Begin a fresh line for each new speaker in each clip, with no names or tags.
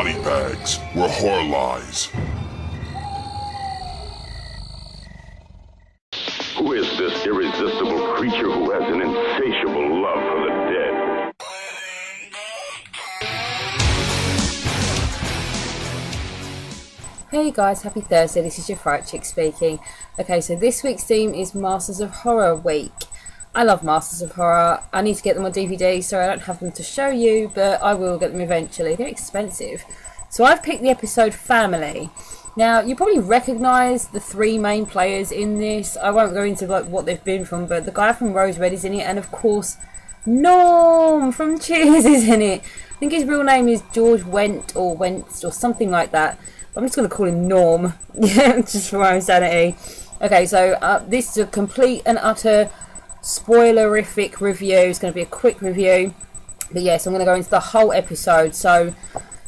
body bags were horror lies.
Who is this irresistible creature who has an insatiable love for the dead?
Hey guys, happy Thursday, this is your Fright Chick speaking. Okay, so this week's theme is Masters of Horror Week. I love Masters of Horror. I need to get them on DVD, so I don't have them to show you, but I will get them eventually. They're expensive. So I've picked the episode Family. Now, you probably recognise the three main players in this. I won't go into like what they've been from, but the guy from Rose Red is in it, and of course, Norm from Cheers is in it. I think his real name is George Wendt or Wentz or something like that. I'm just going to call him Norm, just for my own sanity. Okay, so this is a complete and utter spoilerific review. It's going to be a quick review, but yes, I'm going to go into the whole episode. So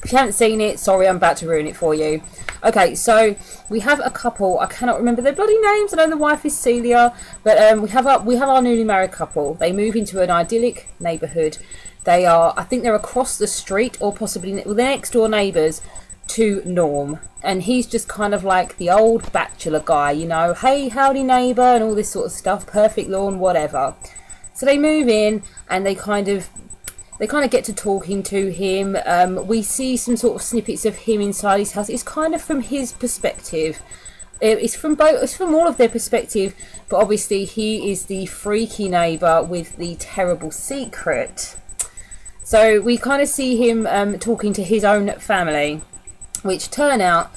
if you haven't seen it, sorry, I'm about to ruin it for you. Okay, so we have a couple. I cannot remember their bloody names. I know the wife is Celia, but we have our newly married couple. They move into an idyllic neighbourhood. They are, I think, they're across the street or possibly they're next door neighbours to Norm, and he's just kind of like the old bachelor guy, you know, hey howdy neighbour and all this sort of stuff, perfect lawn, whatever. So they move in and they kind of get to talking to him. We see some sort of snippets of him inside his house. It's kind of from his perspective. It's from all of their perspective, but obviously he is the freaky neighbour with the terrible secret. So we kind of see him talking to his own family, which turn out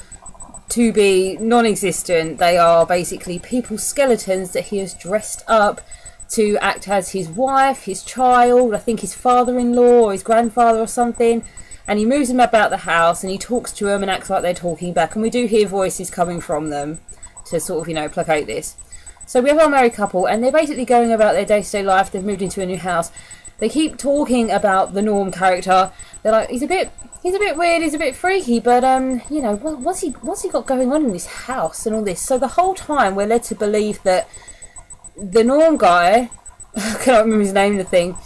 to be non-existent. They are basically people's skeletons that he has dressed up to act as his wife, his child, I think his father-in-law or his grandfather or something, and he moves them about the house and he talks to them and acts like they're talking back, and we do hear voices coming from them to sort of, you know, placate this. So we have our married couple and they're basically going about their day-to-day life. They've moved into a new house. They keep talking about the Norm character. They're like, he's a bit weird, he's a bit freaky, but you know, what's he got going on in this house and all this? So the whole time we're led to believe that the Norm guy, I can't remember his name, the thing,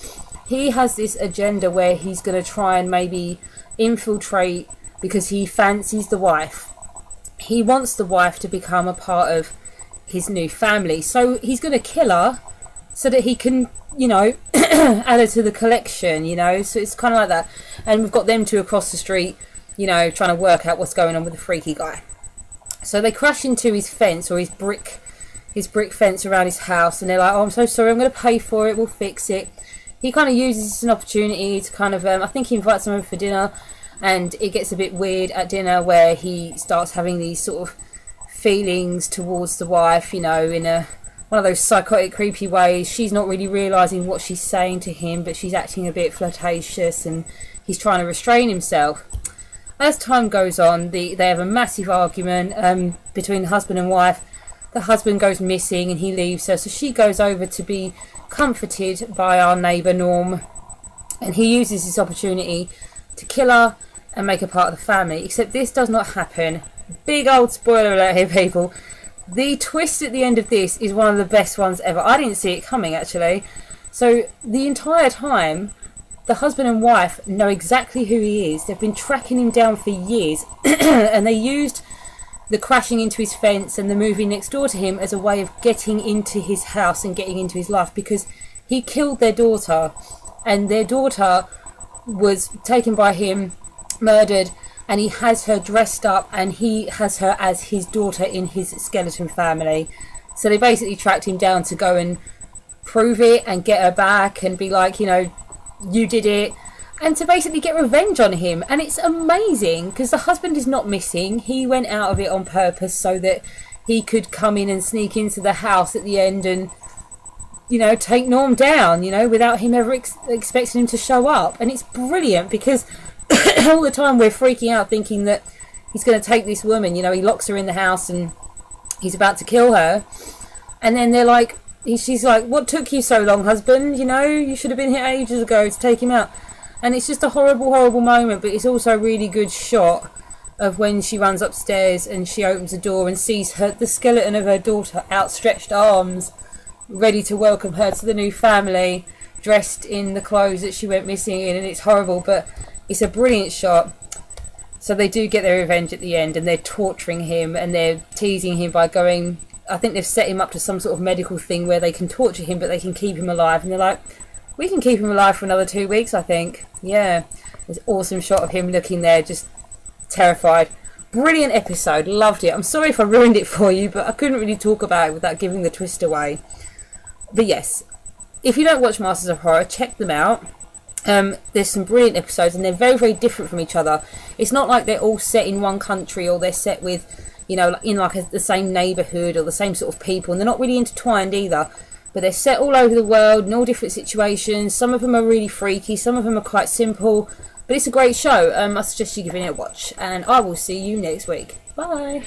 he has this agenda where he's going to try and maybe infiltrate because he fancies the wife. He wants the wife to become a part of his new family, so he's going to kill her so that he can, you know, add her to the collection, you know. So it's kind of like that. And we've got them two across the street, you know, trying to work out what's going on with the freaky guy. So they crash into his fence, or his brick fence around his house, and they're like, oh, I'm so sorry, I'm going to pay for it, we'll fix it. He kind of uses this as an opportunity to kind of, I think he invites them over for dinner, and it gets a bit weird at dinner where he starts having these sort of feelings towards the wife, you know, in one of those psychotic, creepy ways. She's not really realising what she's saying to him, but she's acting a bit flirtatious, and he's trying to restrain himself. As time goes on, they have a massive argument between the husband and wife. The husband goes missing and he leaves her, so she goes over to be comforted by our neighbour Norm, and he uses this opportunity to kill her and make her part of the family, except this does not happen. Big old spoiler alert here, people. The twist at the end of this is one of the best ones ever. I didn't see it coming, actually. So the entire time, the husband and wife know exactly who he is. They've been tracking him down for years, and they used the crashing into his fence and the moving next door to him as a way of getting into his house and getting into his life, because he killed their daughter, and their daughter was taken by him, murdered, and he has her dressed up and he has her as his daughter in his skeleton family. So they basically tracked him down to go and prove it and get her back and be like, you know, you did it, and to basically get revenge on him. And it's amazing because the husband is not missing. He went out of it on purpose so that he could come in and sneak into the house at the end and, you know, take Norm down, you know, without him ever expecting him to show up. And it's brilliant because all the time we're freaking out thinking that he's going to take this woman, you know, he locks her in the house and he's about to kill her, and then they're like, she's like, what took you so long, husband, you know, you should have been here ages ago to take him out. And it's just a horrible moment, but it's also a really good shot of when she runs upstairs and she opens the door and sees the skeleton of her daughter, outstretched arms, ready to welcome her to the new family, dressed in the clothes that she went missing in, and it's horrible, but it's a brilliant shot. So they do get their revenge at the end, and they're torturing him and they're teasing him by going, I think they've set him up to some sort of medical thing where they can torture him but they can keep him alive, and they're like, we can keep him alive for another 2 weeks, I think. Yeah, there's an awesome shot of him looking there just terrified. Brilliant episode, loved it. I'm sorry if I ruined it for you, but I couldn't really talk about it without giving the twist away. But yes, if you don't watch Masters of Horror, check them out. There's some brilliant episodes, and they're very, very different from each other. It's not like they're all set in one country, or they're set with, you know, in like the same neighbourhood or the same sort of people, and they're not really intertwined either. But they're set all over the world in all different situations. Some of them are really freaky, some of them are quite simple, but it's a great show. I suggest you giving it a watch, and I will see you next week. Bye.